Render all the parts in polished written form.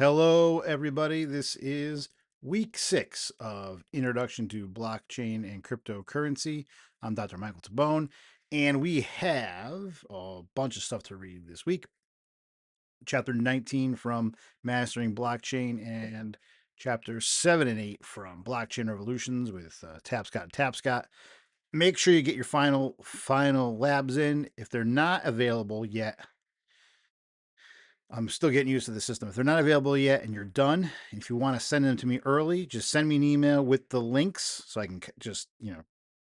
Hello, everybody. This is week 6 of Introduction to Blockchain and Cryptocurrency. I'm Dr. Michael Tabone, and we have a bunch of stuff to read this week. Chapter 19 from Mastering Blockchain and chapter 7 and 8 from Blockchain Revolutions with Tapscott and Tapscott. Make sure you get your final labs in. If they're not available yet, I'm still getting used to the system. If they're not available yet and you're done, if you want to send them to me early, just send me an email with the links so I can just,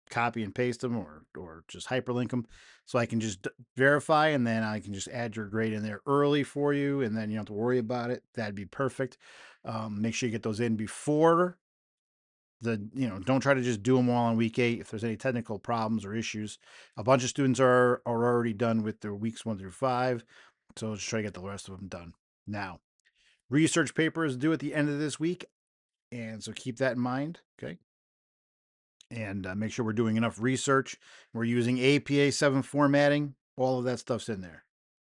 copy and paste them or just hyperlink them so I can just verify, and then I can just add your grade in there early for you, and then you don't have to worry about it. That'd be perfect. Make sure you get those in before don't try to just do them all on week 8 if there's any technical problems or issues. A bunch of students are already done with their weeks 1 through 5, so just try to get the rest of them done. Now, research papers due at the end of this week, and so keep that in mind. Okay, and make sure we're doing enough research. We're using APA 7 formatting. All of that stuff's in there.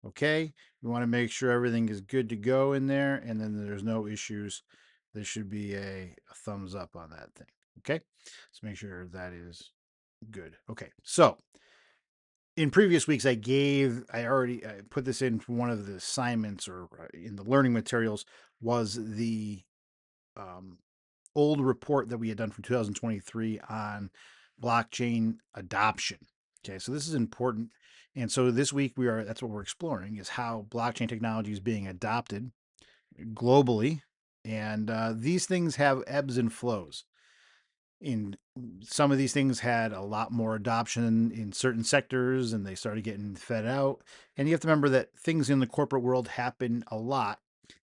Okay, we want to make sure everything is good to go in there, and then there's no issues. There should be a thumbs up on that thing. Okay, so make sure that is good. Okay, so in previous weeks, I put this in for one of the assignments or in the learning materials was the um, old report that we had done from 2023 on blockchain adoption. Okay, so this is important. And so this week that's what we're exploring is how blockchain technology is being adopted globally. And these things have ebbs and flows. In some of these things had a lot more adoption in certain sectors and they started getting fed out. And you have to remember that things in the corporate world happen a lot.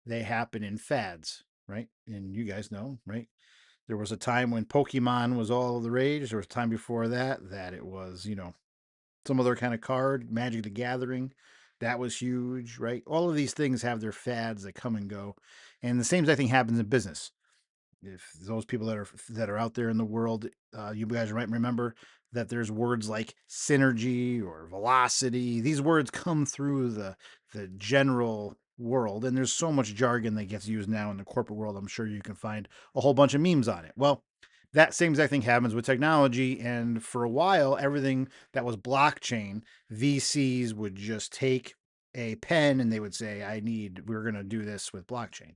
They happen in fads, right? And you guys know, right? There was a time when Pokemon was all the rage. There was a time before that it was, some other kind of card, Magic the Gathering. That was huge, right? All of these things have their fads that come and go. And the same thing happens in business. If those people that are out there in the world, you guys might remember that there's words like synergy or velocity. These words come through the general world, and there's so much jargon that gets used now in the corporate world. I'm sure you can find a whole bunch of memes on it. Well, that same exact thing happens with technology, and for a while, everything that was blockchain, VCs would just take a pen and they would say, we're going to do this with blockchain.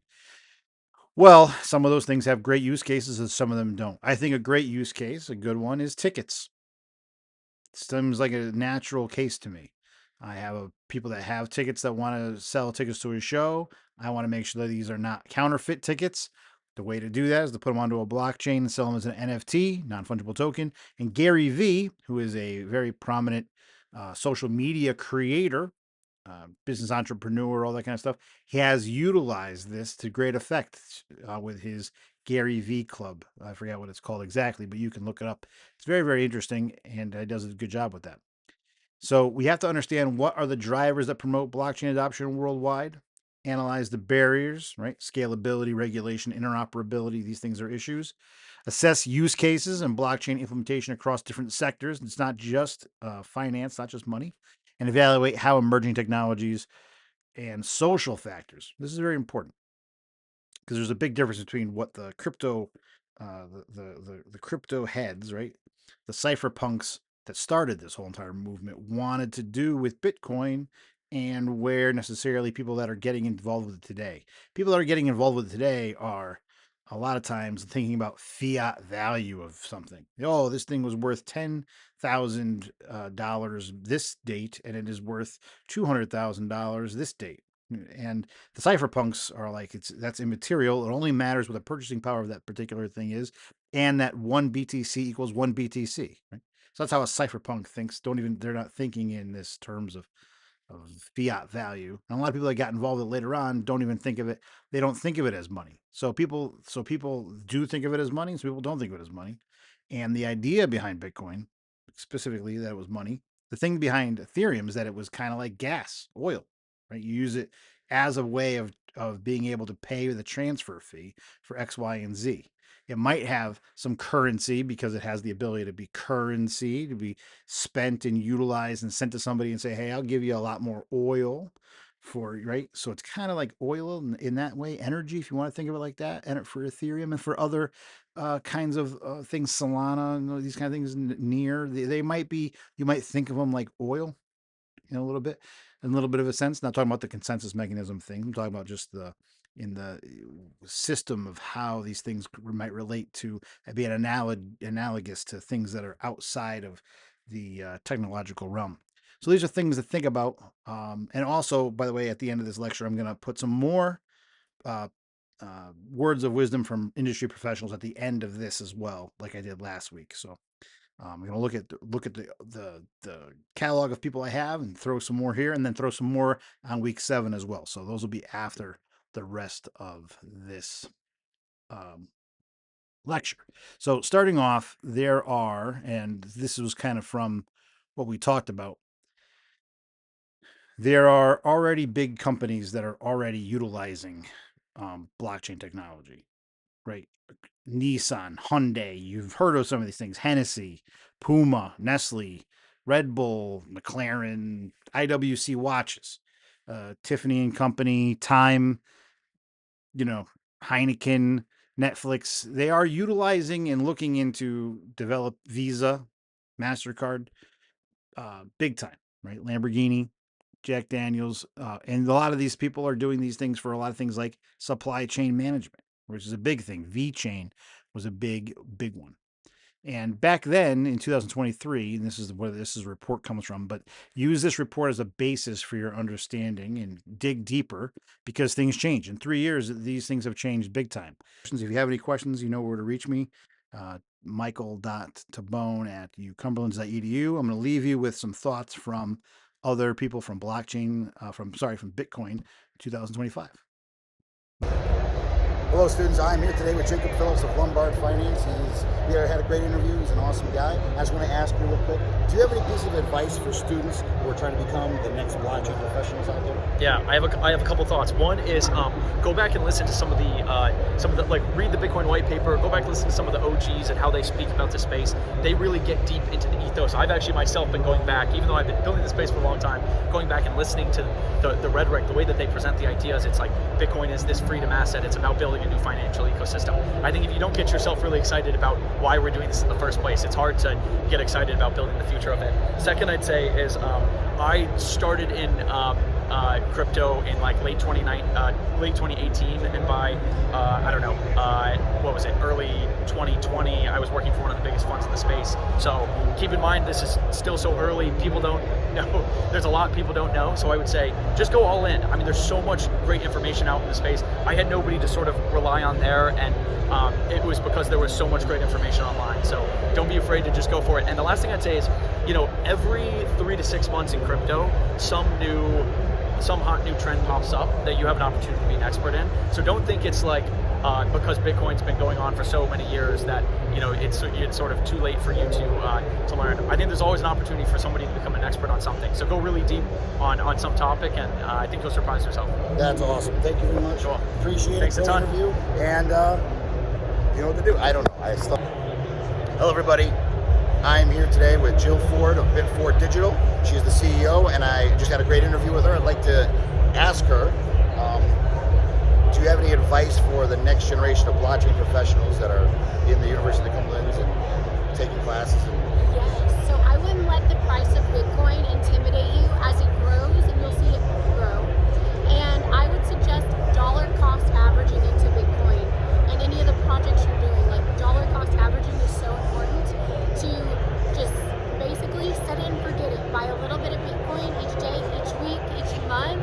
Well, some of those things have great use cases and some of them don't. I think a great use case, a good one, is tickets. Seems like a natural case to me. I have people that have tickets that want to sell tickets to a show. I want to make sure that these are not counterfeit tickets. The way to do that is to put them onto a blockchain and sell them as an NFT, non fungible token. And Gary Vee, who is a very prominent social media creator, business entrepreneur, all that kind of stuff. He has utilized this to great effect with his Gary V Club. I forget what it's called exactly, but you can look it up. It's very, very interesting, and he does a good job with that. So we have to understand what are the drivers that promote blockchain adoption worldwide, analyze the barriers, right? Scalability, regulation, interoperability, these things are issues. Assess use cases and blockchain implementation across different sectors. It's not just finance, not just money. And evaluate how emerging technologies and social factors. This is very important because there's a big difference between what the crypto, the crypto heads, right, the cypherpunks that started this whole entire movement wanted to do with Bitcoin, and where necessarily people that are getting involved with it today. People that are getting involved with it today are a lot of times thinking about fiat value of something. Oh, this thing was worth $10,000 this date, and it is worth $200,000 this date. And the cypherpunks are like that's immaterial. It only matters what the purchasing power of that particular thing is, and that one BTC equals one BTC. Right? So that's how a cypherpunk thinks. They're not thinking in this terms of fiat value. And a lot of people that got involved with it later on don't even think of it. They don't think of it as money. So people do think of it as money. So people don't think of it as money. And the idea behind Bitcoin, specifically that it was money, the thing behind Ethereum is that it was kind of like gas, oil, right? You use it as a way of being able to pay the transfer fee for X, Y, and Z. It might have some currency because it has the ability to be currency, to be spent and utilized and sent to somebody and say, hey, I'll give you a lot more oil for, right? So it's kind of like oil in that way, energy, if you want to think of it like that, and for Ethereum and for other kinds of things, Solana and these kind of things near, they might be, you might think of them like oil, a little bit, in a little bit of a sense. Not talking about the consensus mechanism thing. I'm talking about just in the system of how these things might relate to being analogous to things that are outside of the technological realm. So these are things to think about. And also, by the way, at the end of this lecture, I'm going to put some more uh, words of wisdom from industry professionals at the end of this as well, like I did last week. So I'm going to look at the catalog of people I have and throw some more here, and then throw some more on week 7 as well. So those will be after the rest of this lecture. So starting off, there are, and this was kind of from what we talked about, there are already big companies that are already utilizing blockchain technology, right? Nissan, Hyundai, you've heard of some of these things, Hennessy, Puma, Nestle, Red Bull, McLaren, IWC watches, Tiffany and Company, Time, Heineken, Netflix. They are utilizing and looking into develop Visa, MasterCard, big time, right? Lamborghini, Jack Daniels, and a lot of these people are doing these things for a lot of things like supply chain management, which is a big thing. VeChain was a big one. And back then in 2023, and this is where this report comes from, but use this report as a basis for your understanding and dig deeper, because things change. In 3 years, these things have changed big time. If you have any questions, you know where to reach me. Michael.tabone@ucumberlands.edu. I'm going to leave you with some thoughts from other people from blockchain, from Bitcoin 2025. Hello students, I'm here today with Jacob Phillips of Lombard Finance. We had a great interview, he's an awesome guy. I just want to ask you real quick, do you have any piece of advice for students who are trying to become the next blockchain professionals out there? Yeah, I have a couple thoughts. One is go back and listen to some of the like read the Bitcoin white paper, go back and listen to some of the OGs and how they speak about the space. They really get deep into the ethos. I've actually myself been going back, even though I've been building the space for a long time, going back and listening to the rhetoric, the way that they present the ideas. It's like Bitcoin is this freedom asset, it's about building a new financial ecosystem. I think if you don't get yourself really excited about why we're doing this in the first place, it's hard to get excited about building the future of it. Second, I'd say is I started in crypto in like late 2018, and by early 2020, I was working for one of the biggest funds in the space. So keep in mind, this is still so early. People don't know. There's a lot people don't know. So I would say just go all in. I mean, there's so much great information out in the space. I had nobody to sort of rely on there, and it was because there was so much great information online. So don't be afraid to just go for it. And the last thing I'd say is, every 3 to 6 months in crypto, some hot new trend pops up that you have an opportunity to be an expert in. So don't think it's like because Bitcoin's been going on for so many years that it's sort of too late for you to learn. I think there's always an opportunity for somebody to become an expert on something. So go really deep on some topic, and I think you'll surprise yourself. That's awesome. Thank you very much. Sure. Appreciate Thanks it. Thanks a ton. Interview. And you know what to do. I don't know. Hello, everybody. I'm here today with Jill Ford of Bit4 Digital. She's the CEO, and I just had a great interview with her. I'd like to ask her, do you have any advice for the next generation of blockchain professionals that are in the University of Cumberland and taking classes? Yes, so I wouldn't let the price of Bitcoin intimidate you. As it grows, and you'll see it grow. And I would suggest dollar cost averaging into Bitcoin and any of the projects you're doing. Like dollar cost averaging is so important to just basically set it and forget it. Buy a little bit of Bitcoin each day, each week, each month,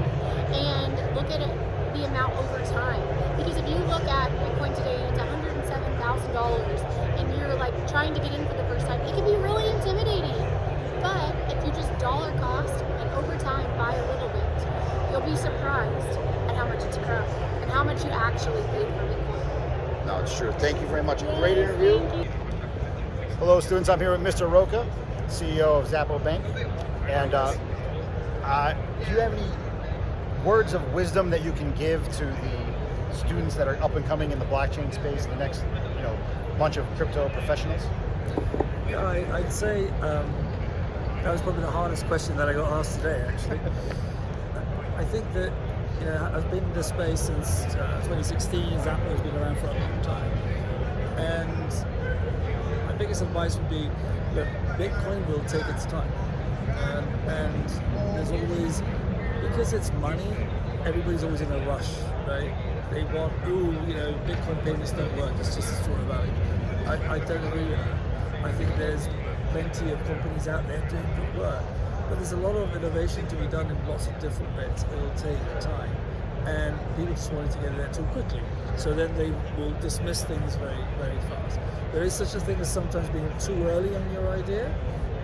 and look at it, the amount over time. Because if you look at Bitcoin today, it's $107,000, and you're like trying to get in for the first time, it can be really intimidating. But if you just dollar cost and over time buy a little bit, you'll be surprised at how much it's grown and how much you actually paid for Bitcoin. No, it's true. Thank you very much. Great interview. Hello, students. I'm here with Mr. Roca, CEO of Zappo Bank. And do you have any words of wisdom that you can give to the students that are up and coming in the blockchain space, the next bunch of crypto professionals? Yeah, I'd say that was probably the hardest question that I got asked today, actually. I think that, I've been in this space since 2016. Zappo has been around for a long time, and my biggest advice would be that Bitcoin will take its time, and there's always, because it's money, everybody's always in a rush, right? They want, Bitcoin payments don't work. It's just a store of value. I don't agree with that. I think there's plenty of companies out there doing good work, but there's a lot of innovation to be done in lots of different bits. It'll take time, and people just wanting to get there too quickly. So then they will dismiss things very, very fast. There is such a thing as sometimes being too early on your idea,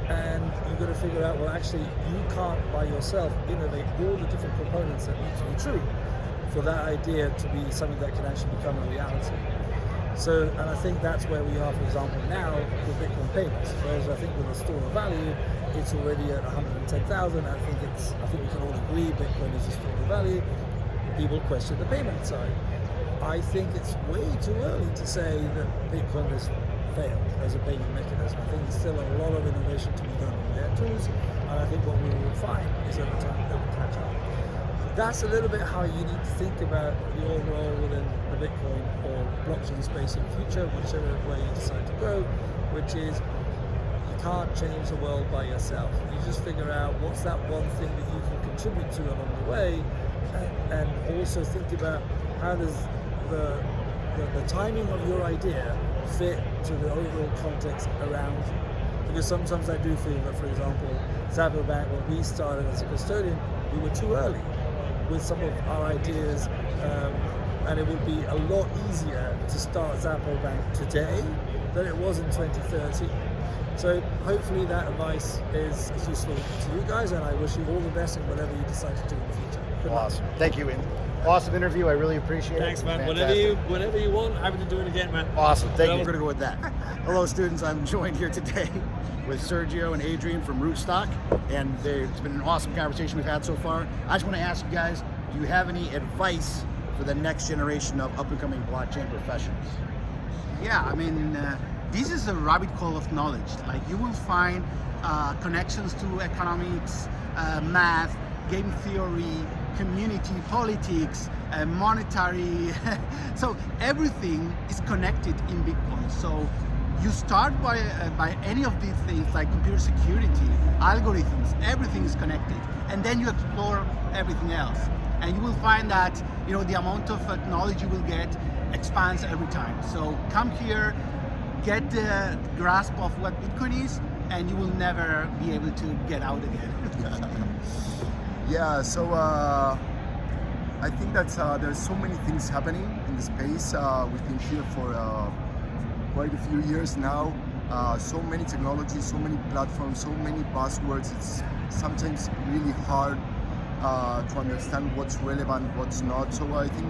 and you've got to figure out, well, actually, you can't by yourself innovate all the different components that need to be true for that idea to be something that can actually become a reality. So, and I think that's where we are, for example, now with Bitcoin payments. Whereas I think with the store of value, it's already at 110,000. I think we can all agree Bitcoin is a store of value. People question the payment side. I think it's way too early to say that Bitcoin has failed as a payment mechanism. I think there's still a lot of innovation to be done on their tools, and I think what we will find is over time they will catch up. That's a little bit how you need to think about your role within the Bitcoin or blockchain space in the future, whichever way you decide to go, which is you can't change the world by yourself. You just figure out what's that one thing that you can contribute to along the way, and also think about how does the timing of your idea fit to the overall context around you. Because sometimes I do feel that, for example, Zappo Bank, when we started as a custodian, we were too early with some of our ideas, and it would be a lot easier to start Zappo Bank today than it was in 2013. So hopefully that advice is useful to you guys, and I wish you all the best in whatever you decide to do in the future. Good luck. Awesome. Thank you. Awesome interview. I really appreciate it. Thanks, man. Fantastic. Whenever you want, happy to do it again, man. Awesome. Thank you. We're going to go with that. Hello, students. I'm joined here today with Sergio and Adrian from Rootstock, and it's been an awesome conversation we've had so far. I just want to ask you guys, do you have any advice for the next generation of up-and-coming blockchain professionals? Yeah, I mean, this is a rabbit hole of knowledge. Like, you will find connections to economics, math, game theory, community, politics, monetary. So everything is connected in Bitcoin. So you start by any of these things like computer security, algorithms, everything is connected. And then you explore everything else. And you will find that, the amount of knowledge you will get expands every time. So come here, get the grasp of what Bitcoin is, and you will never be able to get out again. Yeah, so I think that there's so many things happening in the space. We've been here for quite a few years now. So many technologies, so many platforms, so many buzzwords. It's sometimes really hard to understand what's relevant, what's not. So I think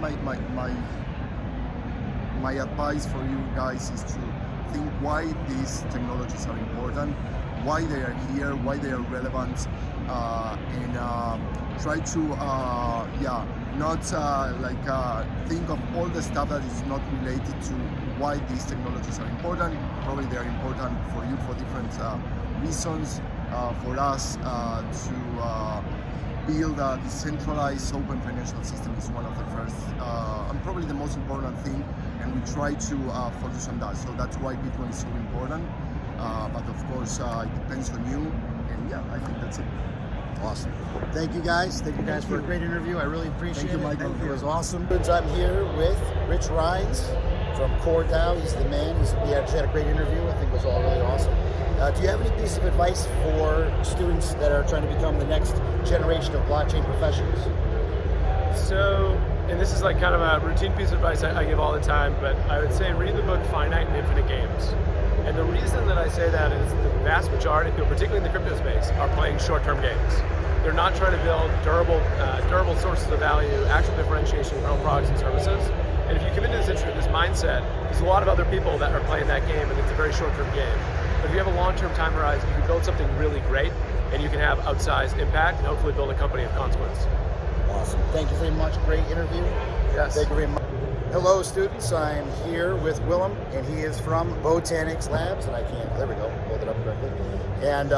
my advice for you guys is to think why these technologies are important, why they are here, why they are relevant, and try to not think of all the stuff that is not related to why these technologies are important. Probably they are important for you for different reasons. For us to build a decentralized open financial system is one of the first and probably the most important thing, and we try to focus on that. So that's why Bitcoin is so important. But of course, it depends on you, and yeah, I think that's it. Awesome. Thank you guys. Thank you guys for a great interview. I really appreciate it. Michael. It was awesome. I'm here with Rich Rhines from CoreDAO. He's the man. We actually had a great interview. I think it was all really awesome. Do you have any piece of advice for students that are trying to become the next generation of blockchain professionals? So, and this is like kind of a routine piece of advice I give all the time, but I would say read the book Finite and Infinite Games. And the reason that I say that is the vast majority of people, particularly in the crypto space, are playing short-term games. They're not trying to build durable sources of value, actual differentiation of their own products and services. And if you come into this mindset, there's a lot of other people that are playing that game, and it's a very short-term game. But if you have a long-term time horizon, you can build something really great, and you can have outsized impact, and hopefully build a company of consequence. Awesome. Thank you very much. Great interview. Yes. Thank you very much. Hello, students. I'm here with Willem, and he is from Botanics Labs, and there we go, hold it up correctly. And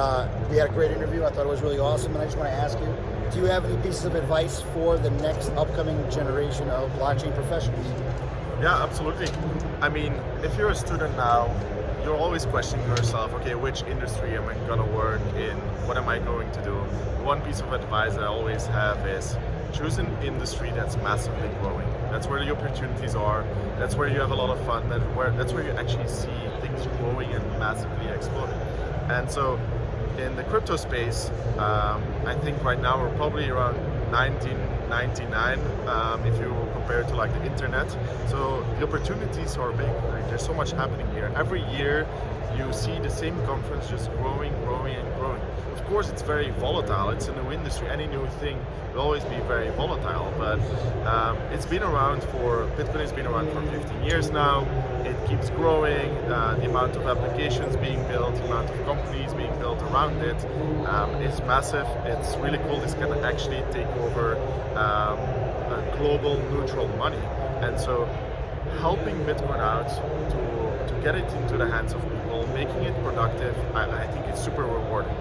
we had a great interview. I thought it was really awesome, and I just want to ask you, do you have any pieces of advice for the next upcoming generation of blockchain professionals? Yeah, absolutely. I mean, if you're a student now, you're always questioning yourself, okay, which industry am I gonna work in? What am I going to do? One piece of advice I always have is choose an industry that's massively growing. That's where the opportunities are. That's where you have a lot of fun. That's where you actually see things growing and massively exploding. And so in the crypto space, I think right now we're probably around 1999 if you compare it to like the internet. So the opportunities are big. Right? There's so much happening here. Every year you see the same conference just growing, growing, and growing. Of course, it's very volatile. It's a new industry. Any new thing will always be very volatile. But it's been around for Bitcoin has been around for 15 years now. It keeps growing. The amount of applications being built, the amount of companies being built around it is massive. It's really cool. This can actually take over a global neutral money, and so helping Bitcoin out to get it into the hands of people, making it productive, I think it's super rewarding.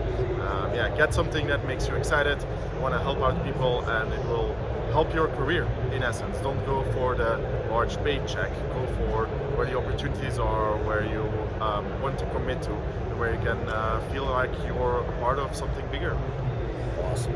Yeah, get something that makes you excited, you want to help out people, and it will help your career in essence. Don't go for the large paycheck, go for where the opportunities are, where you want to commit to, and where you can feel like you're part of something bigger. Awesome.